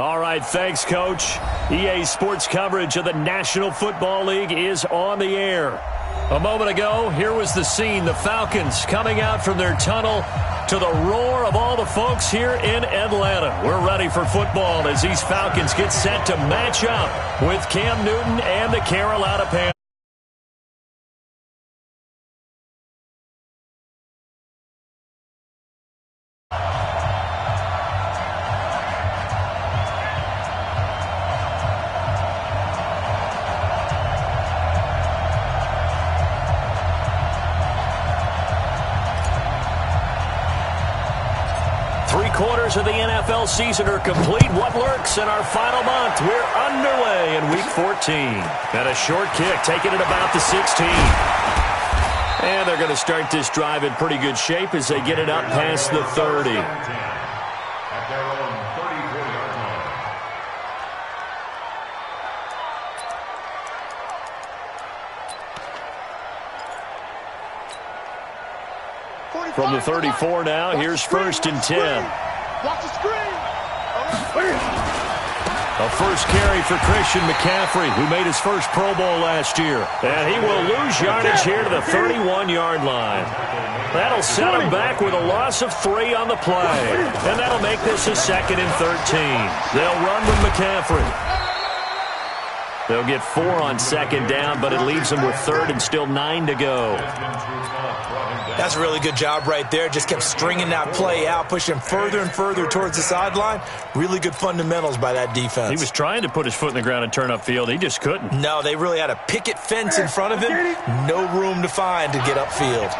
All right, thanks, Coach. EA Sports coverage of the National Football League is on the air. A moment ago, here was the scene. The Falcons coming out from their tunnel to the roar of all the folks here in Atlanta. We're ready for football as these Falcons get set to match up with Cam Newton and the Carolina Panthers. Three-quarters of the NFL season are complete. What lurks in our final month? We're underway in Week 14. And a short kick, taking it about the 16. And they're going to start this drive in pretty good shape as they get it up past the 30. At their own 34-yard line. From the 34 now, here's 1st and 10. Watch the screen. A first carry for Christian McCaffrey, who made his first Pro Bowl last year. And he will lose yardage here to the 31-yard line. That'll set him back with a loss of 3 on the play. And that'll make this a 2nd and 13. They'll run with McCaffrey. They'll get 4 on 2nd down, but it leaves them with 3rd and still 9 to go. That's a really good job right there. Just kept stringing that play out, pushing him further and further towards the sideline. Really good fundamentals by that defense. He was trying to put his foot in the ground and turn upfield. He just couldn't. No, they really had a picket fence in front of him. No room to find to get upfield.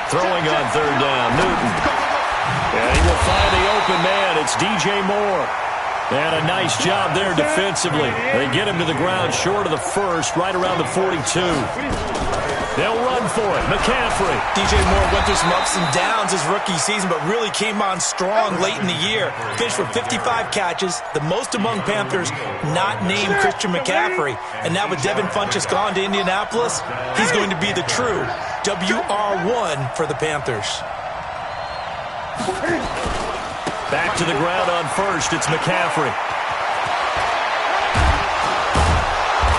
Throwing on 3rd down, Newton. And he will find the open man. It's DJ Moore. And a nice job there defensively. They get him to the ground short of the 1st, right around the 42. They'll run for it. McCaffrey. DJ Moore went through some ups and downs his rookie season, but really came on strong late in the year. Finished with 55 catches, the most among Panthers not named Christian McCaffrey. And now with Devin Funchess gone to Indianapolis, he's going to be the true WR1 for the Panthers. Back to the ground on 1st. It's McCaffrey.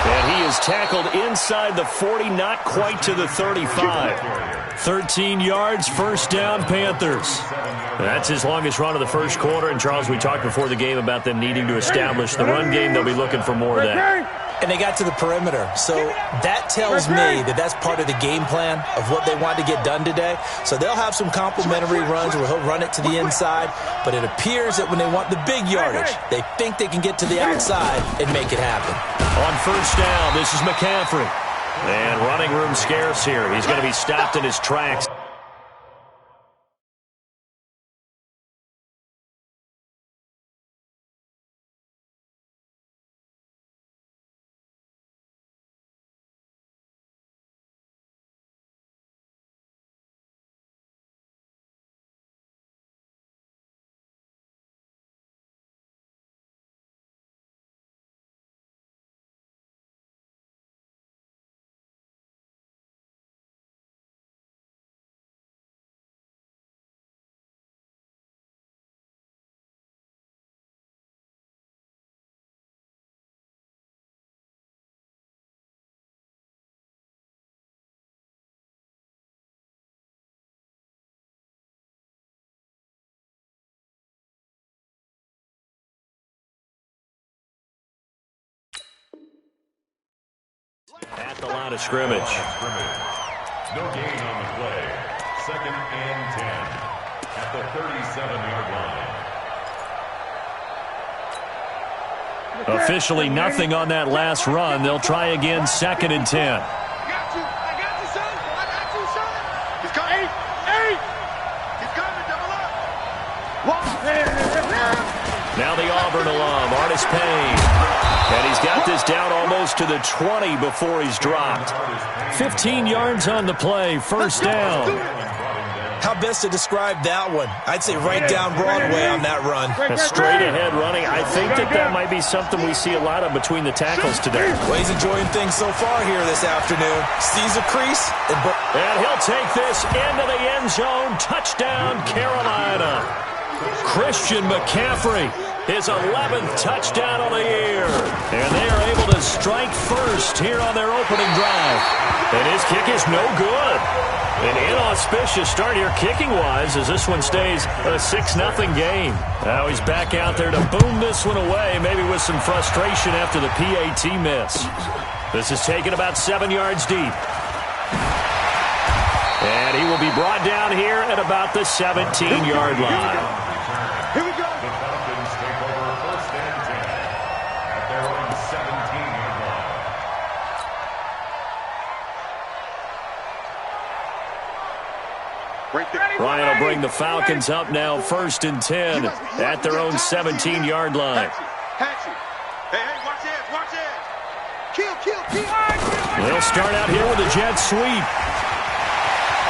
And he is tackled inside the 40, not quite to the 35. 13 yards, 1st down, Panthers. That's his longest run of the first quarter. And, Charles, we talked before the game about them needing to establish the run game. They'll be looking for more of that. And they got to the perimeter. So that tells me that that's part of the game plan of what they want to get done today. So they'll have some complimentary runs where he'll run it to the inside. But it appears that when they want the big yardage, they think they can get to the outside and make it happen. On 1st down, this is McCaffrey. And running room scarce here. He's going to be stopped in his tracks. At the line of scrimmage. No gain on the play. 2nd and 10 at the 37-yard line. Officially nothing on that last run. They'll try again, 2nd and 10. I got you, son. I got you, son. He's coming. 8. He's coming, double up. Now the Auburn alum, Artis Payne. And he's got this down almost to the 20 before he's dropped. 15 yards on the play, 1st down. How best to describe that one? I'd say right down Broadway on that run. Straight ahead running. I think that might be something we see a lot of between the tackles today. Well, he's enjoying things so far here this afternoon. Sees a crease. And he'll take this into the end zone. Touchdown, Carolina. Christian McCaffrey, his 11th touchdown on the year. And they are able to strike first here on their opening drive. And his kick is no good. An inauspicious start here kicking-wise as this one stays a 6-0 game. Now he's back out there to boom this one away, maybe with some frustration after the PAT miss. This is taken about 7 yards deep. And he will be brought down here at about the 17-yard line. Here we go. The Falcons take over first and 10 at their own 17-yard line. Ryan will bring the Falcons up now first and 10 at their own 17-yard line. Hey, watch this. Kill. They'll start out here with a jet sweep.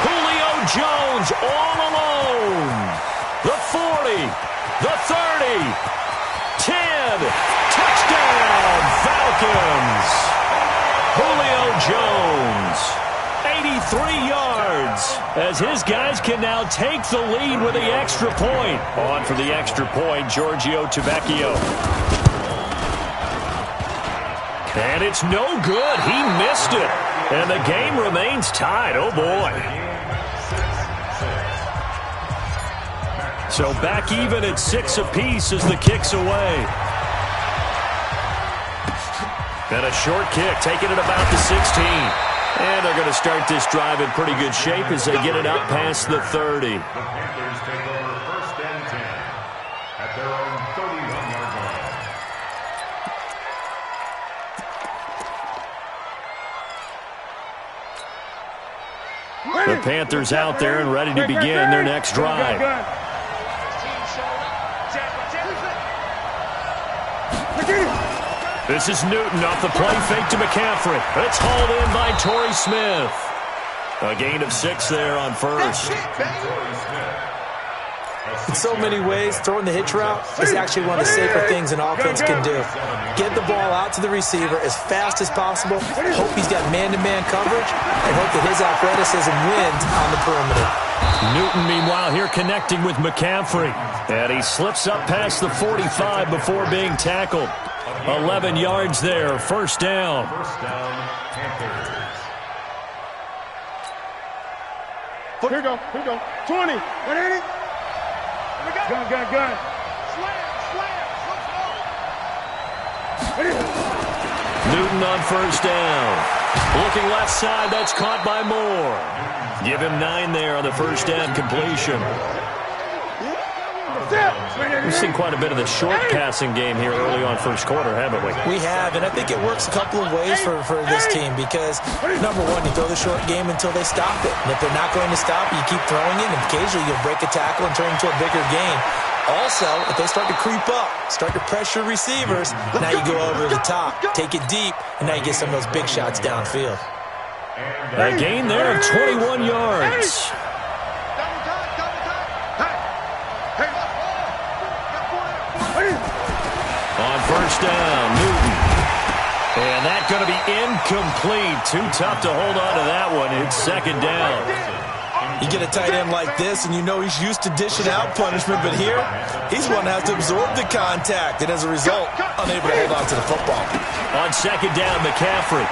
Julio Jones all alone. The 40, the 30, 10. Touchdown, Falcons. Julio Jones, 83 yards, as his guys can now take the lead with the extra point. On for the extra point, Giorgio Tavecchio. And it's no good. He missed it. And the game remains tied. Oh, boy. So back even at 6 apiece as the kick's away. And a short kick, taking it about the 16. And they're going to start this drive in pretty good shape as they get it up past the 30. The Panthers take over first and 10 at their own 31-yard line. The Panthers out there and ready to begin their next drive. This is Newton off the play fake to McCaffrey. It's hauled in by Torrey Smith. A gain of 6 there on first. In so many ways, throwing the hitch route is actually one of the safer things an offense can do. Get the ball out to the receiver as fast as possible, hope he's got man-to-man coverage, and hope that his athleticism wins on the perimeter. Newton, meanwhile, here connecting with McCaffrey. And he slips up past the 45 before being tackled. 11 yards there, first down. First down, Panthers. Here we go. 20. 180. Gun. Slam. Newton on first down. Looking left side, that's caught by Moore. Give him 9 there on the first down completion. We've seen quite a bit of the short passing game here early on first quarter, haven't we? We have, and I think it works a couple of ways for this team because, number one, you throw the short game until they stop it. And if they're not going to stop it, you keep throwing it, and occasionally you'll break a tackle and turn it into a bigger gain. Also, if they start to creep up, start to pressure receivers, now you go over the top, take it deep, and now you get some of those big shots downfield. A gain there of 21 yards. On first down, Newton. And that's going to be incomplete. Too tough to hold on to that one. It's second down. You get a tight end like this, and you know he's used to dishing out punishment, but here, he's one that has to absorb the contact, and as a result, unable to hold on to the football. On second down, McCaffrey.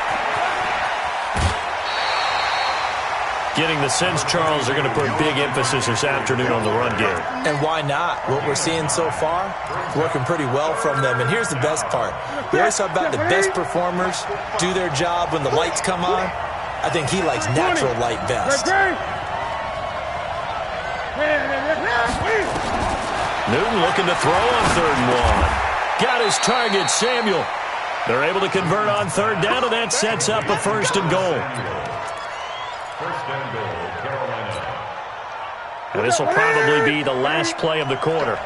Getting the sense, Charles, are going to put big emphasis this afternoon on the run game. And why not? What we're seeing so far, working pretty well from them. And here's the best part. We always talk about the best performers do their job when the lights come on. I think he likes natural light best. Newton looking to throw on 3rd and 1. Got his target, Samuel. They're able to convert on 3rd down, and that sets up a 1st and goal. First and goal, Carolina. And this will probably be the last play of the quarter.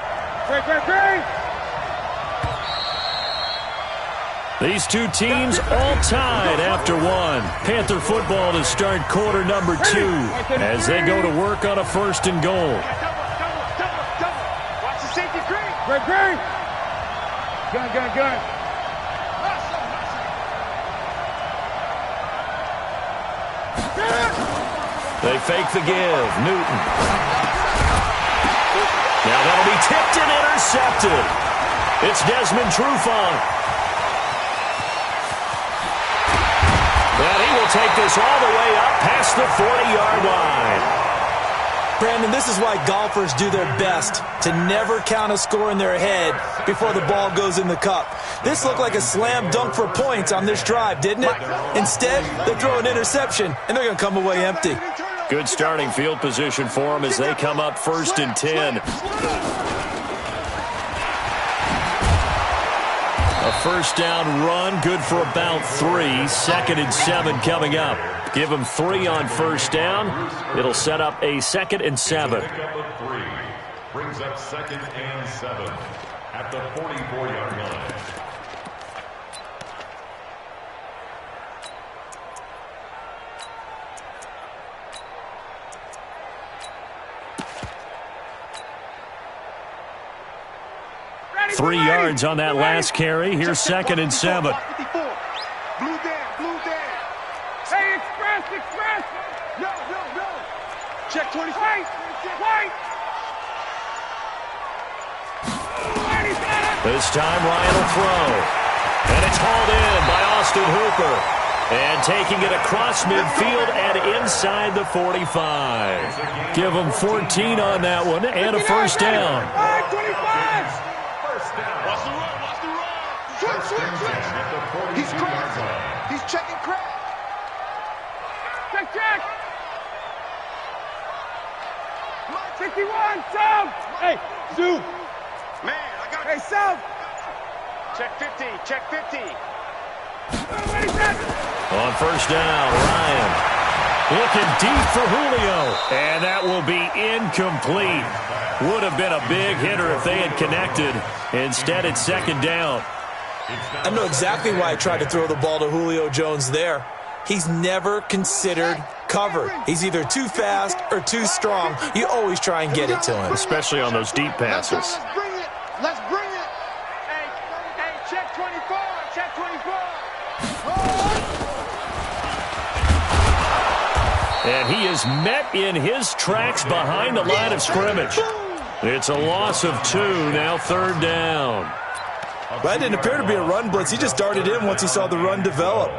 These two teams all tied after one. Panther football to start quarter number 2 as they go to work on a 1st and goal. Watch the safety green. Green. Gun. They fake the give. Newton. Now that'll be tipped and intercepted. It's Desmond Trufant. And he will take this all the way up past the 40-yard line. Brandon, this is why golfers do their best to never count a score in their head before the ball goes in the cup. This looked like a slam dunk for points on this drive, didn't it? Instead, they throw an interception, and they're going to come away empty. Good starting field position for them as they come up 1st and 10. A 1st down run, good for about 3. 2nd and 7 coming up. Give them 3 on 1st down. It'll set up a 2nd and 7. Brings up 2nd and 7 at the 44-yard line. Ready, 3 yards on that last carry. Here's 2nd and 7. Blue down. Hey, express. No. Check 25. Wait. This time Ryan will throw. And it's hauled in by Austin Hooper. And taking it across midfield and inside the 45. Give them 14 on that one and a 1st down. 25. Watch the run. Switch. He's crossing. He's checking crack. Check. 61, South. Hey, Zoo. Man, I got Hey, South. Check 50. On 1st down, Ryan looking deep for Julio. And that will be incomplete. Would have been a big hitter if they had connected. Instead, it's 2nd down. I know exactly why I tried to throw the ball to Julio Jones there. He's never considered covered. He's either too fast or too strong. You always try and get it to him. Especially on those deep passes. Let's bring it. Hey, check 24. And he is met in his tracks behind the line of scrimmage. It's a loss of 2, now 3rd down. That didn't appear to be a run blitz. He just darted in once he saw the run develop.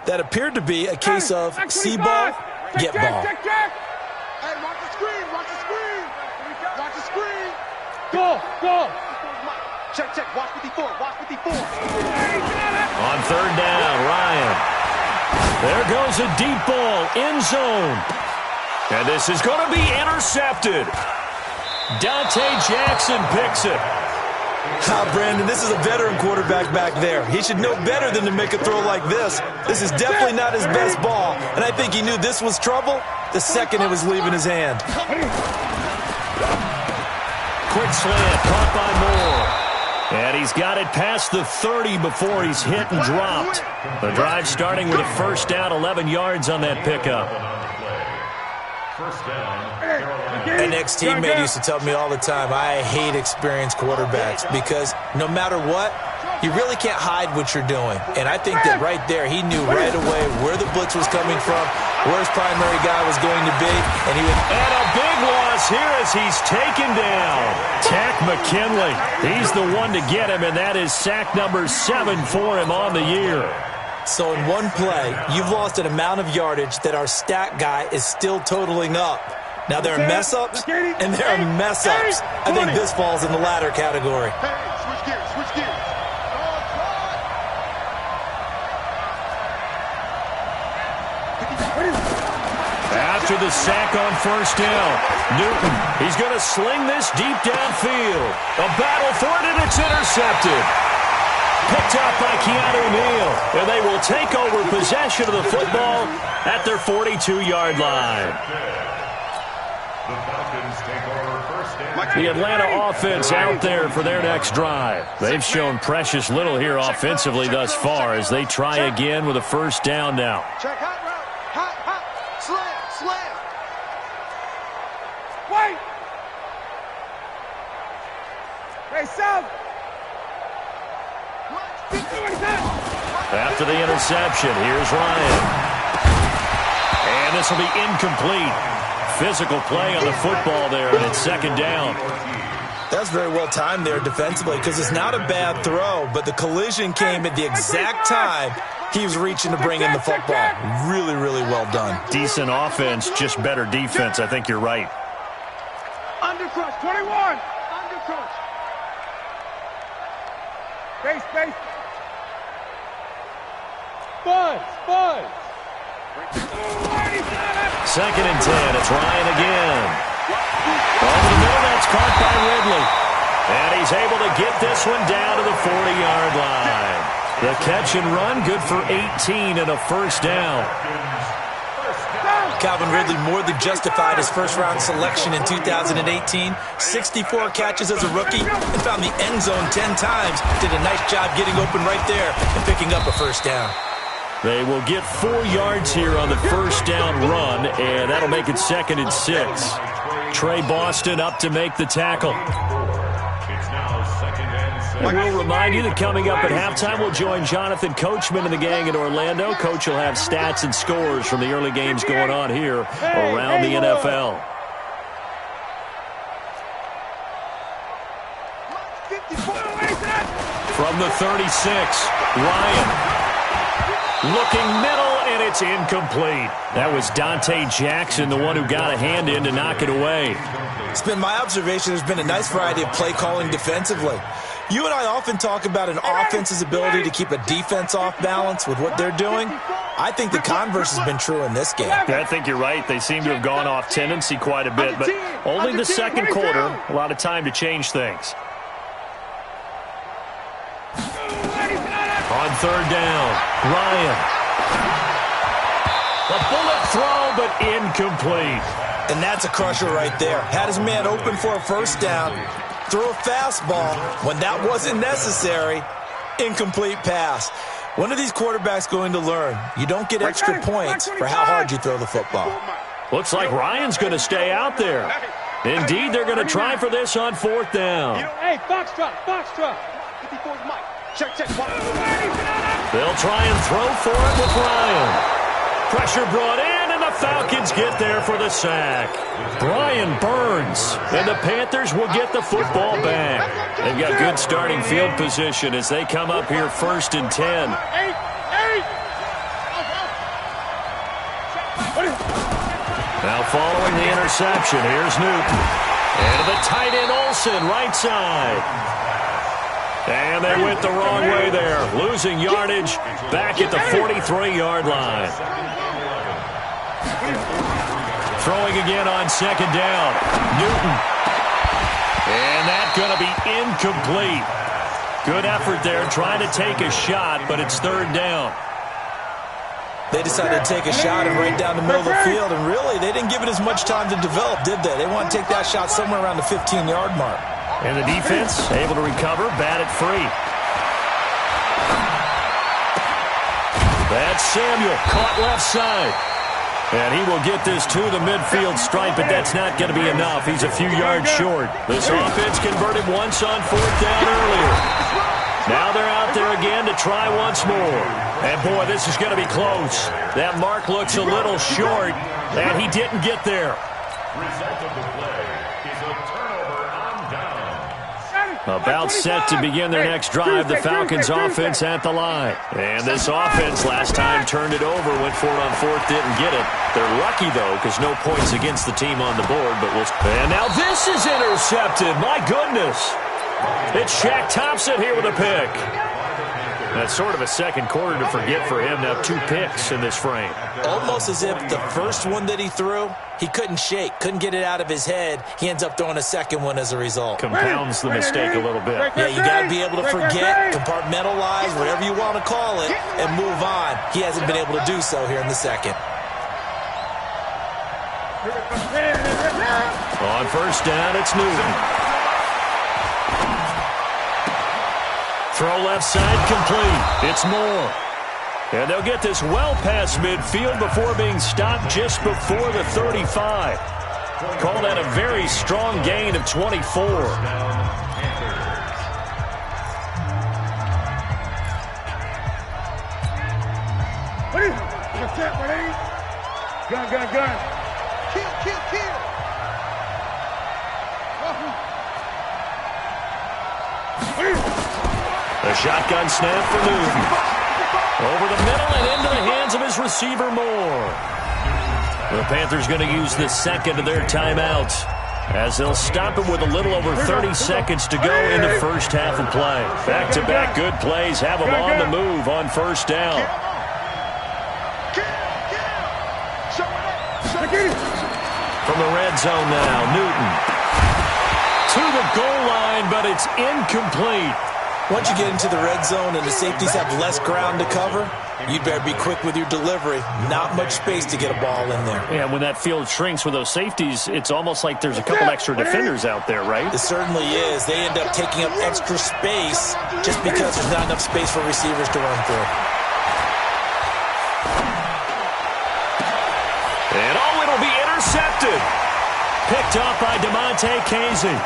That appeared to be a case of see ball, get ball. Check. Hey, watch the screen. Watch the screen. Go. Check. Watch 54. On 3rd down, Ryan. There goes a deep ball, end zone. And this is going to be intercepted. Dante Jackson picks it. Brandon, this is a veteran quarterback back there. He should know better than to make a throw like this. This is definitely not his best ball, and I think he knew this was trouble the second it was leaving his hand. Quick slant, caught by Moore. And he's got it past the 30 before he's hit and dropped. The drive starting with a 1st down, 11 yards on that pickup. An ex-teammate used to tell me all the time, I hate experienced quarterbacks because no matter what, you really can't hide what you're doing. And I think that right there, he knew right away where the blitz was coming from, where his primary guy was going to be. And a big loss here as he's taken down. Tack McKinley. He's the one to get him, and that is sack number 7 for him on the year. So in one play, you've lost an amount of yardage that our stat guy is still totaling up. Now, there are mess-ups, and there are mess-ups. I think this falls in the latter category. Hey, switch gears. After the sack on 1st down, Newton, he's going to sling this deep downfield. A battle for it, and it's intercepted. Picked up by Keanu Neal, and they will take over possession of the football at their 42-yard line. The Falcons take over first and The Atlanta offense out there for their next drive. They've shown precious little here offensively thus far as they try again with a first down now. Check hot route. Hot, hot. Slam, slam. Wait. Hey, South. After the interception, here's Ryan. And this will be incomplete. Physical play on the football there, and it's second down. That's very well timed there defensively because it's not a bad throw, but the collision came at the exact time he was reaching to bring in the football. Really, really well done. Decent offense, just better defense. I think you're right. Undercrush, 21. Undercrush. Base, base. Buzz, buzz. Second and 10. It's Ryan again. Over the middle, that's caught by Ridley. And he's able to get this one down to the 40-yard line. The catch and run, good for 18 and a first down. Calvin Ridley more than justified his first-round selection in 2018. 64 catches as a rookie and found the end zone 10 times. Did a nice job getting open right there and picking up a first down. They will get 4 yards here on the first down run, and that'll make it second and 6. Trey Boston up to make the tackle. it's now second and 6. And we'll remind you that coming up at halftime, we'll join Jonathan Coachman and the gang in Orlando. Coach will have stats and scores from the early games going on here around the NFL. From the 36, Ryan. Looking middle, and it's incomplete. That was Dante Jackson, the one who got a hand in to knock it away. It's been my observation there's been a nice variety of play calling defensively. You and I often talk about an offense's ability to keep a defense off balance with what they're doing. I think the converse has been true in this game. I think you're right. They seem to have gone off tendency quite a bit, but only the second quarter. A lot of time to change things. On third down, Ryan. A bullet throw, but incomplete. And that's a crusher right there. Had his man open for a first down, threw a fastball when that wasn't necessary. Incomplete pass. When are these quarterbacks going to learn? You don't get extra points for how hard you throw the football. Looks like Ryan's going to stay out there. Indeed, they're going to try for this on fourth down. Hey, Foxtrot, Foxtrot. 54's Mike. Check, check. They'll try and throw for it with Ryan. Pressure brought in, and the Falcons get there for the sack. Brian Burns, and the Panthers will get the football back. They've got good starting field position as they come up here first and 10. Now following the interception, here's Newton. And to the tight end Olsen, right side. And they went the wrong way there, losing yardage back at the 43-yard line. Throwing again on second down, Newton. And that's going to be incomplete. Good effort there, trying to take a shot, but it's third down. They decided to take a shot and right down the middle of the field, and really, they didn't give it as much time to develop, did they? They want to take that shot somewhere around the 15-yard mark. And the defense able to recover, bat it free. That's Samuel, caught left side. And he will get this to the midfield stripe, but that's not going to be enough. He's a few yards short. This offense converted once on fourth down earlier. Now they're out there again to try once more. And, boy, this is going to be close. That mark looks a little short, and he didn't get there. Result of the play is a turnover on down. About set to begin their next drive, the Falcons offense at the line. And this offense last time turned it over, went for it on fourth, didn't get it. They're lucky, though, because no points against the team on the board. And now this is intercepted. My goodness. It's Shaq Thompson here with a pick. That's sort of a second quarter to forget for him. Now 2 picks in this frame. Almost as if the first one that he threw, he couldn't shake, couldn't get it out of his head. He ends up throwing a second one as a result. Compounds the mistake a little bit. Yeah, you got to be able to forget, compartmentalize, whatever you want to call it, and move on. He hasn't been able to do so here in the second. On first down, it's Newton. Throw left side complete. It's Moore. And they'll get this well past midfield before being stopped just before the 35. Call that a very strong gain of 24. Gun, gun, gun. Kill, kill, kill. A shotgun snap for Newton. Over the middle and into the hands of his receiver, Moore. The Panthers going to use the second of their timeouts as they'll stop it with a little over 30 seconds to go in the first half of play. Back-to-back good plays have them on the move on first down. From the red zone now, Newton. To the goal line, but it's incomplete. Once you get into the red zone and the safeties have less ground to cover, you'd better be quick with your delivery. Not much space to get a ball in there. Yeah, when that field shrinks with those safeties, it's almost like there's a couple extra defenders out there, right? It certainly is. They end up taking up extra space just because there's not enough space for receivers to run through. And it'll be intercepted. Picked up by DeMonte Casey.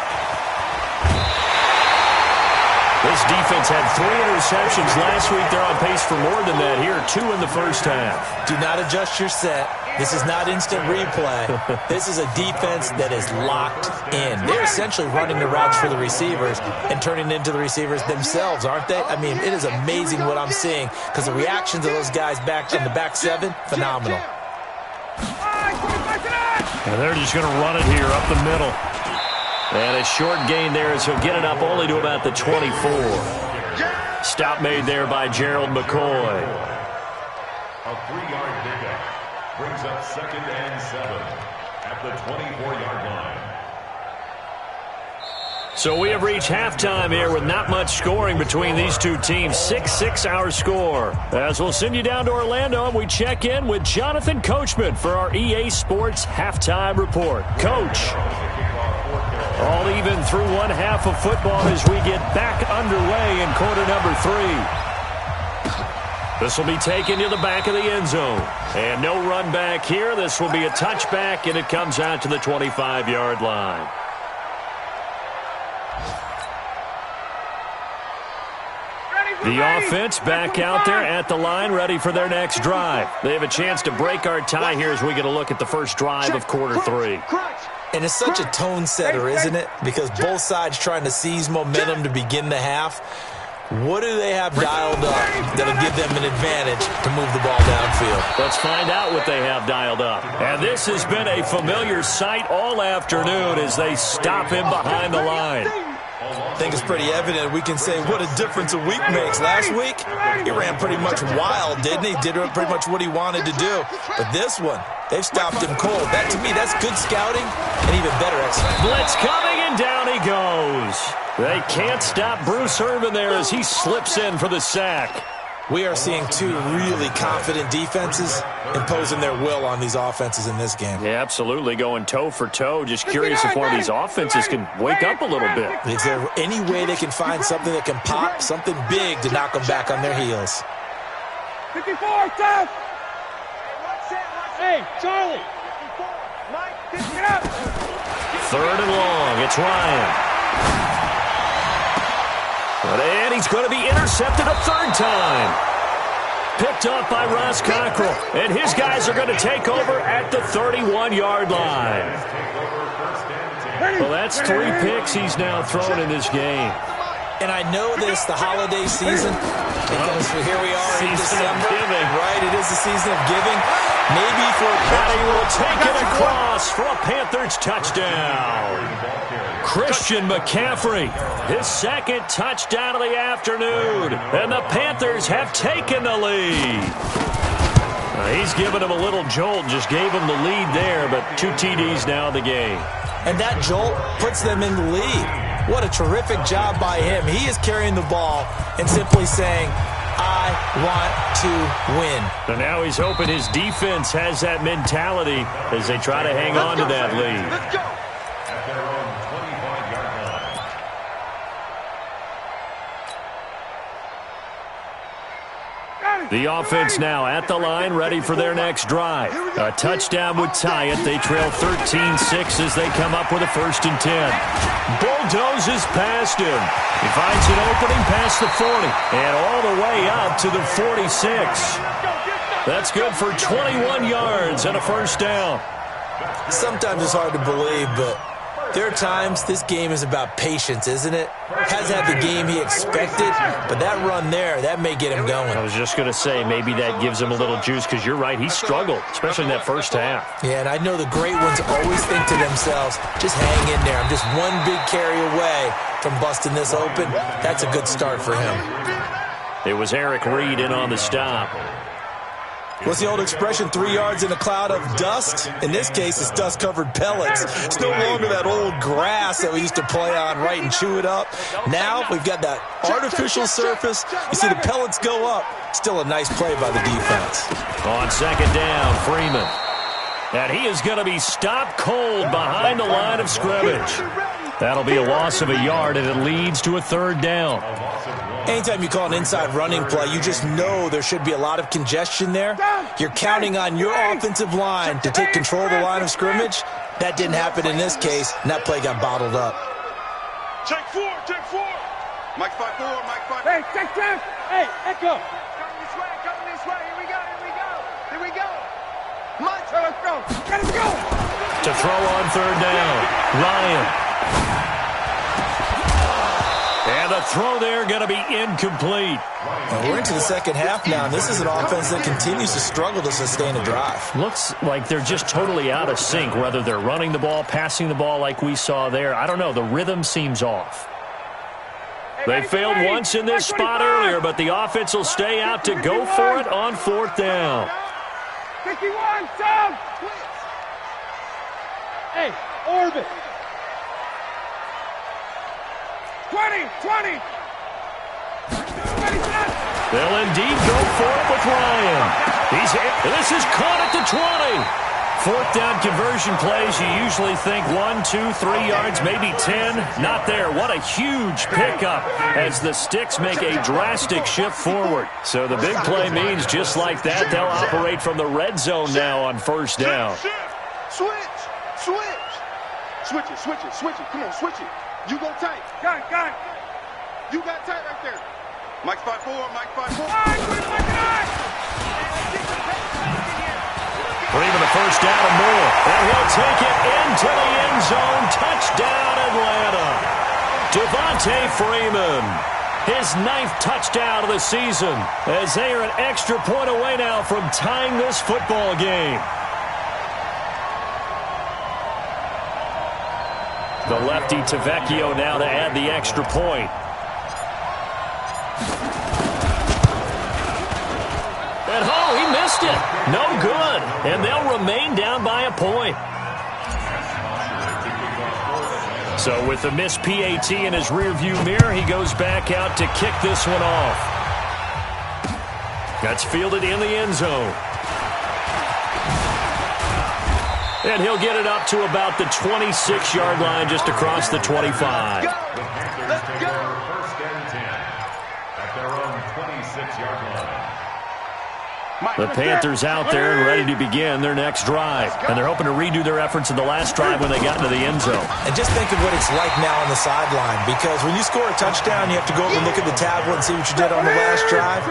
This defense had 3 interceptions last week. They're on pace for more than that here. 2 in the first half. Do not adjust your set. This is not instant replay. This is a defense that is locked in. They're essentially running the routes for the receivers and turning into the receivers themselves, aren't they? I mean, it is amazing what I'm seeing because the reactions of those guys back in the back 7, phenomenal. And they're just going to run it here up the middle. And a short gain there as he'll get it up only to about the 24. Stop made there by Gerald McCoy. A 3-yard pickup brings up 2nd and 7 at the 24-yard line. So we have reached halftime here with not much scoring between these two teams. 6-6 our score. As we'll send you down to Orlando and we check in with Jonathan Coachman for our EA Sports Halftime Report. Coach. All even through one half of football as we get back underway in quarter number 3. This will be taken to the back of the end zone. And no run back here. This will be a touchback, and it comes out to the 25-yard line. The offense back out there at the line, ready for their next drive. They have a chance to break our tie here as we get a look at the first drive of quarter 3. And it's such a tone setter, isn't it? Because both sides trying to seize momentum to begin the half. What do they have dialed up that'll give them an advantage to move the ball downfield? Let's find out what they have dialed up. And this has been a familiar sight all afternoon as they stop him behind the line. I think it's pretty evident. We can say what a difference a week makes. Last week, he ran pretty much wild, didn't he? Did pretty much what he wanted to do. But this one, they've stopped him cold. That, to me, that's good scouting and even better execution. Blitz coming, and down he goes. They can't stop Bruce Irvin there as he slips in for the sack. We are seeing 2 really confident defenses imposing their will on these offenses in this game. Yeah, absolutely, going toe for toe. Just curious if one of these offenses can wake up a little bit. Is there any way they can find something that can pop, something big to knock them back on their heels? 54, stop! Hey, Charlie! Mike, get up! 3rd and long, it's Ryan. And he's going to be intercepted a 3rd time. Picked up by Ross Cockrell. And his guys are going to take over at the 31-yard line. Well, that's 3 picks he's now thrown in this game. And I know this, the holiday season, because here we are in December. Right, it is the season of giving. Maybe for He will take it across for a Panthers touchdown. Christian McCaffrey, his 2nd touchdown of the afternoon. And the Panthers have taken the lead. He's given him a little jolt, just gave him the lead there, but 2 TDs now in the game. And that jolt puts them in the lead. What a terrific job by him. He is carrying the ball and simply saying, I want to win. And now he's hoping his defense has that mentality as they try to hang on to that lead. Let's go. At their own 25-yard line. The offense now at the line, ready for their next drive. A touchdown would tie it. They trail 13-6 as they come up with a 1st and 10. Bulldozes past him. He finds an opening past the 40 and all the way up to the 46. That's good for 21 yards and a 1st down. Sometimes it's hard to believe, but there are times this game is about patience, isn't it? Hasn't had the game he expected, but that run there, that may get him going. I was just going to say, maybe that gives him a little juice because you're right, he struggled, especially in that first half. Yeah, and I know the great ones always think to themselves, just hang in there. I'm just one big carry away from busting this open. That's a good start for him. It was Eric Reed in on the stop. What's the old expression, 3 yards in a cloud of dust? In this case, it's dust-covered pellets. It's no longer that old grass that we used to play on, right, and chew it up. Now we've got that artificial surface. You see the pellets go up. Still a nice play by the defense. On 2nd down, Freeman. And he is going to be stopped cold behind the line of scrimmage. That'll be a loss of a yard, and it leads to a 3rd down. Anytime you call an inside running play, you just know there should be a lot of congestion there. You're counting on your offensive line to take control of the line of scrimmage. That didn't happen in this case, and that play got bottled up. Check 4, check 4. Mike 5-4, Mike 5-4. Hey, check 10. Hey, echo. Coming this way, coming this way. Here we go, here we go. Here we go. Mike, Let's go. Let's go. To throw on 3rd down, Ryan. And the throw there going to be incomplete. Well, we're into the 2nd half now, and this is an offense that continues to struggle to sustain a drive. Looks like they're just totally out of sync, whether they're running the ball, passing the ball like we saw there. I don't know. The rhythm seems off. They failed once in this spot earlier, but the offense will stay out to go for it on 4th down. 51, Tom. Hey, orbit. 20. They'll indeed go for it with Ryan. He's hit. This is caught at the 20. 4th down conversion plays, you usually think 1, 2, 3 yards, maybe 10. Not there. What a huge pickup as the Sticks make a drastic shift forward. So the big play means just like that, they'll operate from the red zone now on 1st down. switch. Switch it. Come on, switch it. You go tight. Gun. You got tight right there. Mike 5-4, Mike 5-4. Freeman a 1st down and more. And he'll take it into the end zone. Touchdown, Atlanta. Devontae Freeman. His 9th touchdown of the season as they are an extra point away now from tying this football game. The lefty Tavecchio now to add the extra point. And he missed it. No good. And they'll remain down by a point. So with the missed PAT in his rearview mirror, he goes back out to kick this one off. That's fielded in the end zone. And he'll get it up to about the 26-yard line just across the 25. Let's go. 1st and 10 at their own 26-yard line. The Panthers out there and ready to begin their next drive. And they're hoping to redo their efforts in the last drive when they got into the end zone. And just think of what it's like now on the sideline, because when you score a touchdown, you have to go over and look at the tablet and see what you did on the last drive.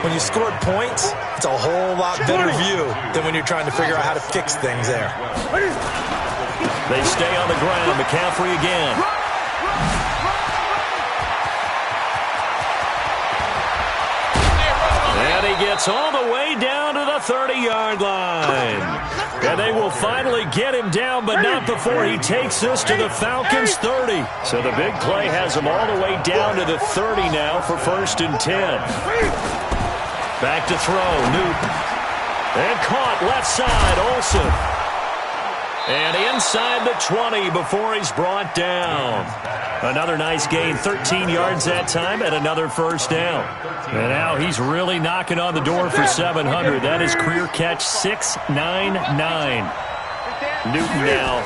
When you scored points, it's a whole lot better view than when you're trying to figure out how to fix things there. They stay on the ground. McCaffrey again. And he gets all the way down to the 30-yard line. And they will finally get him down, but not before he takes this to the Falcons' 30. So the big play has him all the way down to the 30 now for 1st and 10. Back to throw, Newton. And caught left side, Olsen. And inside the 20 before he's brought down. Another nice gain, 13 yards that time, and another first down. And now he's really knocking on the door for 700. That is career catch 699. Newton now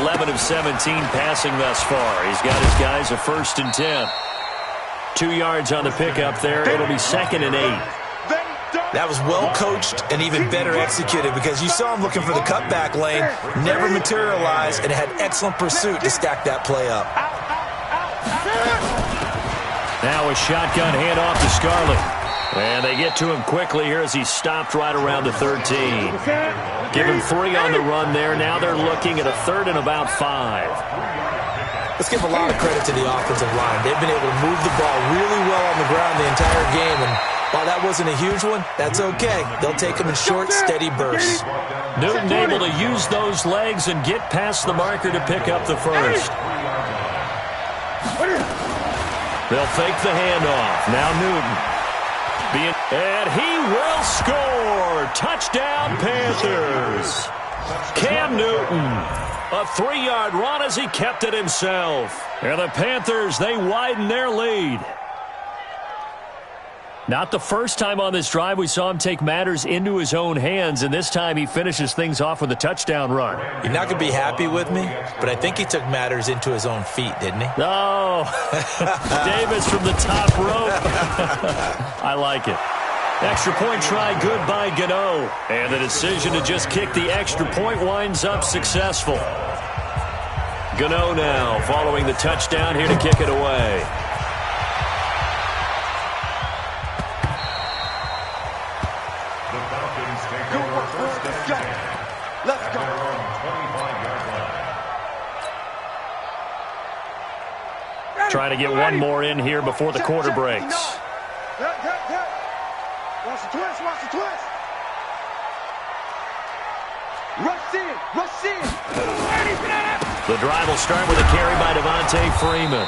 11 of 17 passing thus far. He's got his guys a 1st and 10. 2 yards on the pickup there. It'll be 2nd and 8. That was well coached and even better executed because you saw him looking for the cutback lane, never materialized, and had excellent pursuit to stack that play up. Now a shotgun handoff to Scarlett. And they get to him quickly here as he stopped right around the 13. Give him 3 on the run there. Now they're looking at a 3rd and about 5. Let's give a lot of credit to the offensive line. They've been able to move the ball really well on the ground the entire game, and while that wasn't a huge one, that's okay. They'll take them in short, steady bursts. Newton able to use those legs and get past the marker to pick up the first. They'll fake the handoff. Now Newton. And he will score. Touchdown, Panthers. Cam Newton. A 3-yard run as he kept it himself. And the Panthers, they widen their lead. Not the first time on this drive we saw him take matters into his own hands, and this time he finishes things off with a touchdown run. You're not going to be happy with me, but I think he took matters into his own feet, didn't he? Oh, Davis from the top rope. I like it. Extra point try good by Gano. And the decision to just kick the extra point winds up successful. Gano now following the touchdown here to kick it away. Let's go. Trying to get one more in here before the quarter breaks. Watch the twist, watch the twist. Rush in. The drive will start with a carry by Devontae Freeman.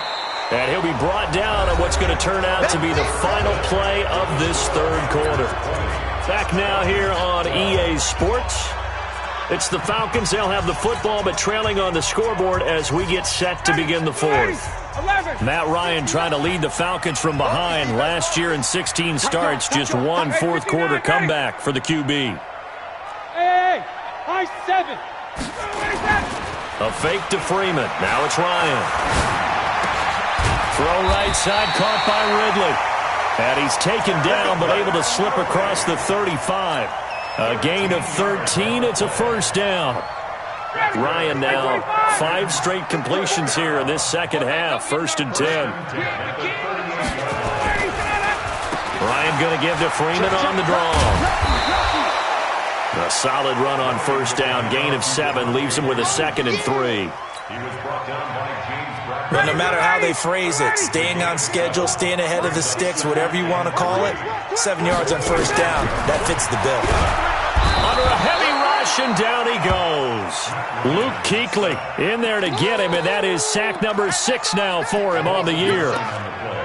And he'll be brought down on what's going to turn out to be the final play of this 3rd quarter. Back now here on EA Sports. It's the Falcons. They'll have the football, but trailing on the scoreboard as we get set to begin the 4th. Matt Ryan trying to lead the Falcons from behind. Last year in 16 starts, just one 4th quarter comeback for the QB. Hey, high 7. A fake to Freeman. Now it's Ryan. Throw right side, caught by Ridley. And he's taken down, but able to slip across the 35. A gain of 13. It's a 1st down. Ryan now 5 straight completions here in this 2nd half. 1st and 10. Ryan going to give to Freeman on the draw. A solid run on 1st down. Gain of 7 leaves him with a 2nd and 3. But no matter how they phrase it, staying on schedule, staying ahead of the sticks, whatever you want to call it, 7 yards on 1st down, that fits the bill. Under a heavy rush, and down he goes. Luke Kuechly in there to get him, and that is sack number 6 now for him on the year.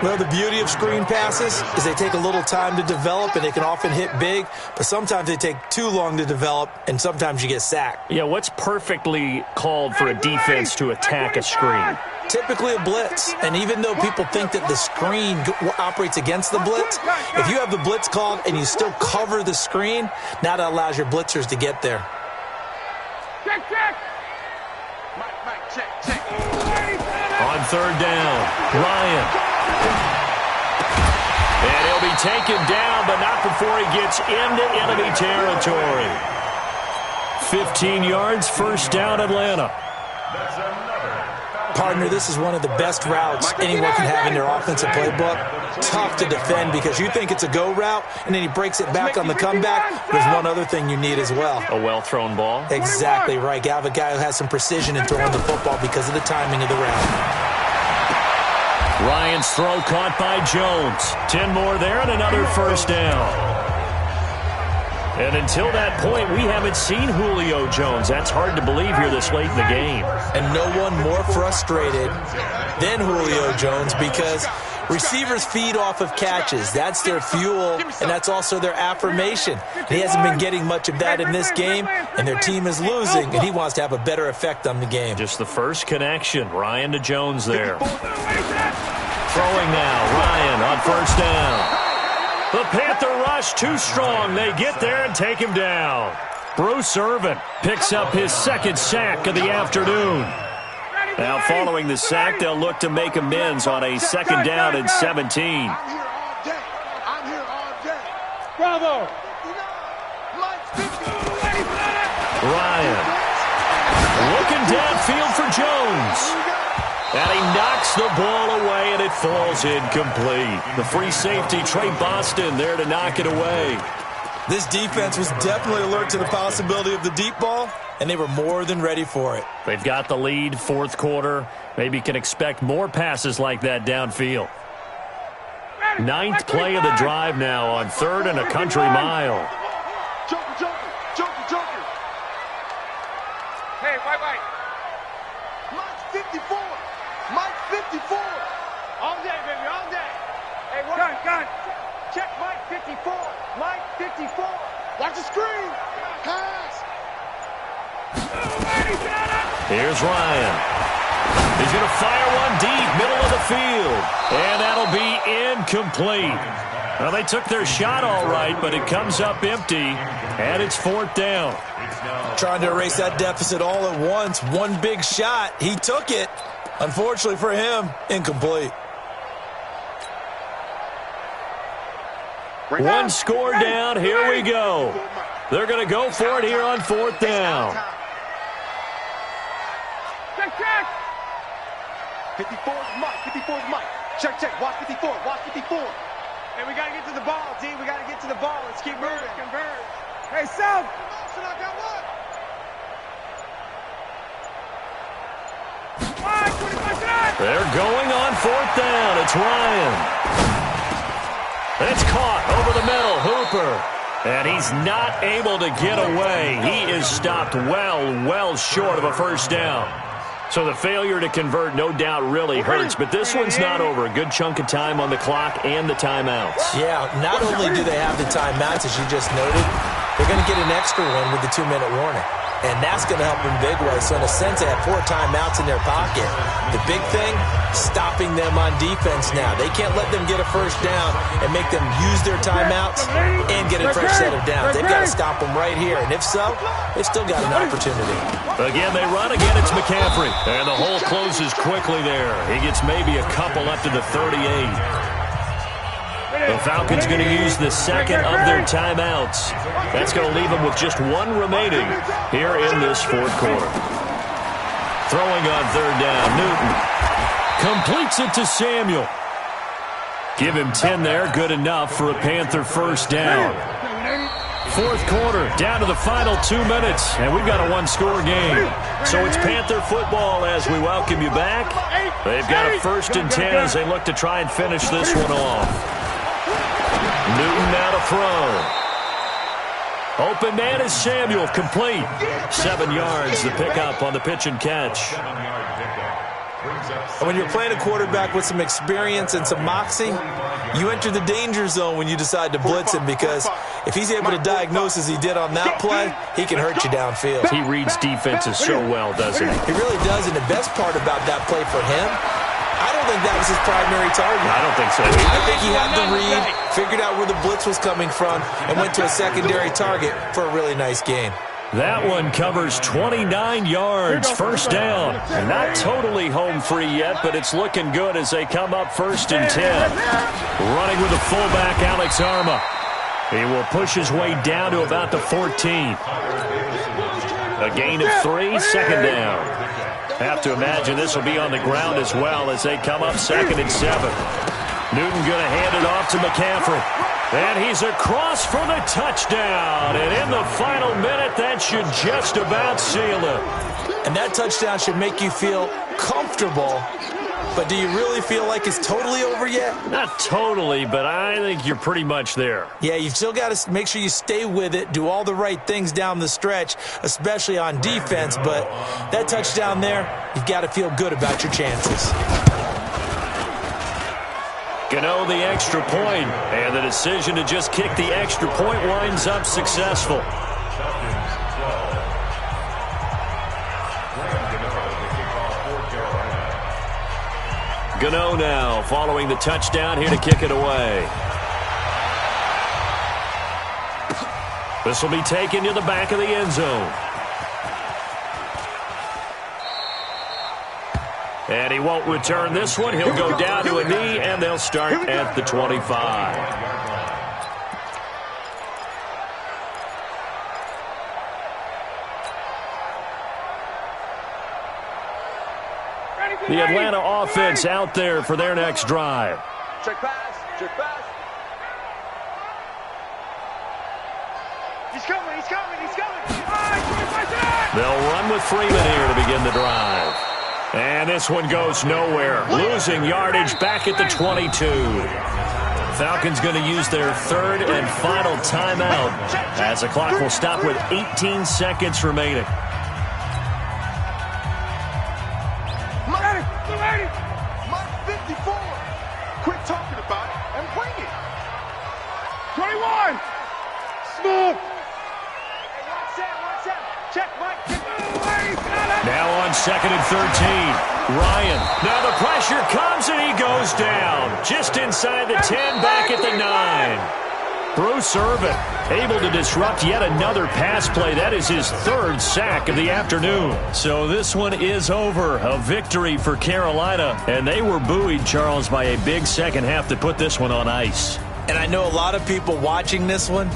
Well, the beauty of screen passes is they take a little time to develop, and they can often hit big, but sometimes they take too long to develop, and sometimes you get sacked. Yeah, what's perfectly called for a defense to attack a screen? Typically a blitz, and even though people think that the screen operates against the blitz, if you have the blitz called and you still cover the screen, now that allows your blitzers to get there. Check. Mike, check. On 3rd down, Ryan. And he'll be taken down, but not before he gets into enemy territory. 15 yards, 1st down, Atlanta. Partner, this is one of the best routes anyone can have in their offensive playbook. Tough to defend because you think it's a go route, and then he breaks it back on the comeback. There's one other thing you need as well. A well-thrown ball. Exactly right. You have a guy who has some precision in throwing the football because of the timing of the route. Ryan's throw caught by Jones. 10 more there and another 1st down. And until that point, we haven't seen Julio Jones. That's hard to believe here this late in the game. And no one more frustrated than Julio Jones because Receivers feed off of catches. That's their fuel, and that's also their affirmation. He hasn't been getting much of that in this game, and their team is losing, and he wants to have a better effect on the game. Just the first connection. Ryan to Jones there. Throwing now. Ryan on first down. The Panther rush too strong. They get there and take him down. Bruce Irvin picks up his second sack of the afternoon. Now following the sack, they'll look to make amends on a second down and 17. I'm here all day. I'm here all day. Bravo. Ryan looking downfield for Jones. And he knocks the ball away, and it falls incomplete. The free safety, Trey Boston, there to knock it away. This defense was definitely alert to the possibility of the deep ball, and they were more than ready for it. They've got the lead, fourth quarter. Maybe can expect more passes like that downfield. Ninth play of the drive now on 3rd and a country mile. Joker. Hey, white. Mike 54. Mike 54. All day, baby, all day. Hey, what? Gun. Check Mike 54. Mike 54. Watch the screen. Pass. Here's Ryan. He's going to fire one deep, middle of the field. And that'll be incomplete. Well, they took their shot all right, but it comes up empty, and it's 4th down. Trying to erase that deficit all at once. One big shot. He took it. Unfortunately for him, incomplete. One score down. Here we go. They're going to go for it here on 4th down. Check. 54 is Mike. 54 is Mike. Check. Watch 54. Hey, we got to get to the ball, D. We got to get to the ball. Let's keep moving. Convert. Hey, South. I got one. They're going on 4th down. It's Ryan. It's caught over the middle. Hooper. And he's not able to get away. He is stopped well short of a first down. So the failure to convert no doubt really hurts, but this one's not over. A good chunk of time on the clock and the timeouts. Yeah, not only do they have the timeouts, as you just noted, they're going to get an extra one with the 2-minute warning. And that's going to help in big ways. So in a sense, they have 4 timeouts in their pocket. The big thing, stopping them on defense now. They can't let them get a first down and make them use their timeouts and get a fresh set of downs. They've got to stop them right here. And if so, they've still got an opportunity. Again, they run. Again, it's McCaffrey. And the hole closes quickly there. He gets maybe a couple up to the 38. The Falcons going to use the second of their timeouts. That's going to leave them with just 1 remaining here in this 4th quarter. Throwing on 3rd down, Newton completes it to Samuel. Give him 10 there, good enough for a Panther first down. 4th quarter, down to the final 2 minutes, and we've got a 1-score game. So it's Panther football as we welcome you back. They've got a 1st and 10 as they look to try and finish this one off. Newton now to throw. Open man is Samuel, complete. 7 yards, the pickup on the pitch and catch. And when you're playing a quarterback with some experience and some moxie, you enter the danger zone when you decide to blitz him, because if he's able to diagnose as he did on that play, he can hurt you downfield. He reads defenses so well, doesn't he? He really does, and the best part about that play for him, I don't think that was his primary target. I don't think so. I think he had the read, figured out where the blitz was coming from, and went to a secondary target for a really nice gain. That one covers 29 yards, first down. Not totally home free yet, but it's looking good as they come up 1st and 10. Running with the fullback, Alex Arma. He will push his way down to about the 14. A gain of 3, second down. Have to imagine this will be on the ground as well as they come up 2nd and 7. Newton going to hand it off to McCaffrey. And he's across for the touchdown. And in the final minute, that should just about seal it. And that touchdown should make you feel comfortable. But do you really feel like it's totally over yet? Not totally, but I think you're pretty much there. Yeah, you've still got to make sure you stay with it, do all the right things down the stretch, especially on defense. But that touchdown there, you've got to feel good about your chances. Gano the extra point, and the decision to just kick the extra point winds up successful. Gano now following the touchdown here to kick it away. This will be taken to the back of the end zone. And he won't return this one. He'll go down to a knee, and they'll start at the 25. The Atlanta offense out there for their next drive. Check pass, check pass. He's coming, he's coming, he's coming. They'll run with Freeman here to begin the drive. And this one goes nowhere. Losing yardage back at the 22. Falcons going to use their third and final timeout as the clock will stop with 18 seconds remaining. Mark 54. Quit talking about it and bring it. 21. Smooth. Hey, watch out. Check, Mike. Now on 2nd and 13. Ryan. Now the pressure comes and he goes down. Just inside the 10, back at the 9. Bruce Irvin able to disrupt yet another pass play. That is his third sack of the afternoon. So this one is over. A victory for Carolina. And they were buoyed, Charles, by a big second half to put this one on ice. And I know a lot of people watching this one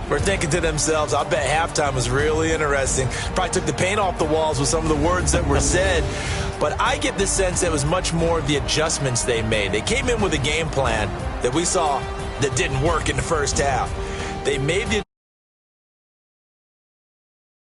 were thinking to themselves, I bet halftime was really interesting. Probably took the paint off the walls with some of the words that were said. But I get the sense that it was much more of the adjustments they made. They came in with a game plan that we saw that didn't work in the first half. They made the